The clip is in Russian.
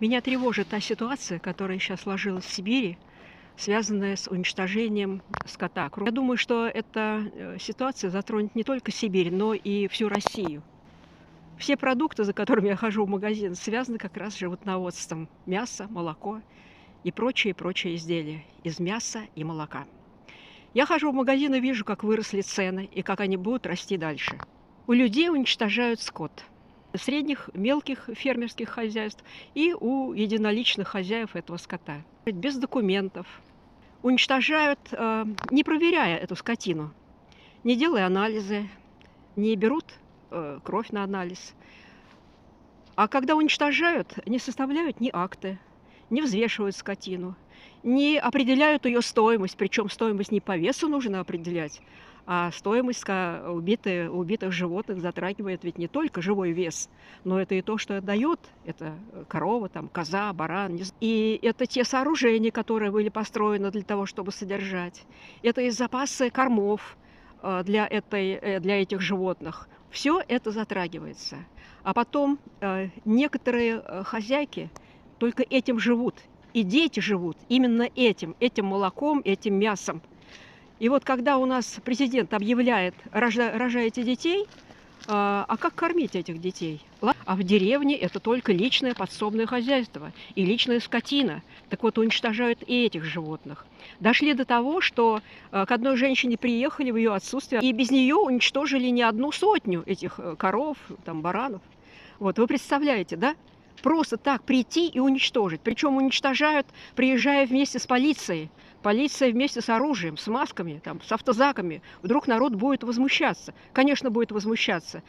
Меня тревожит та ситуация, которая сейчас сложилась в Сибири, связанная с уничтожением скота. Я думаю, что эта ситуация затронет не только Сибирь, но и всю Россию. Все продукты, за которыми я хожу в магазин, связаны как раз с животноводством. Мясо, молоко и прочие изделия из мяса и молока. Я хожу в магазин и вижу, как выросли цены и как они будут расти дальше. У людей уничтожают скот. Средних, мелких фермерских хозяйств и у единоличных хозяев этого скота. Без документов. Уничтожают, не проверяя эту скотину, не делая анализы, не берут кровь на анализ. А когда уничтожают, не составляют ни акты, не взвешивают скотину, не определяют ее стоимость, причем стоимость не по весу нужно определять, а стоимость убитых животных затрагивает ведь не только живой вес, но это и то, что дает. Это корова, там, коза, баран. И это те сооружения, которые были построены для того, чтобы содержать. Это и запасы кормов для этих животных. Все это затрагивается. А потом некоторые хозяйки только этим живут. И дети живут именно этим молоком, этим мясом. И вот когда у нас президент объявляет «рожайте детей», а как кормить этих детей? А в деревне это только личное подсобное хозяйство и личная скотина. Так вот, уничтожают и этих животных. Дошли до того, что к одной женщине приехали в ее отсутствие, и без нее уничтожили не одну сотню этих коров, там, баранов. Вот, вы представляете, да? Просто так прийти и уничтожить. Причем уничтожают, приезжая вместе с полицией. Полиция вместе с оружием, с масками, там, с автозаками. Вдруг народ будет возмущаться. Конечно, будет возмущаться.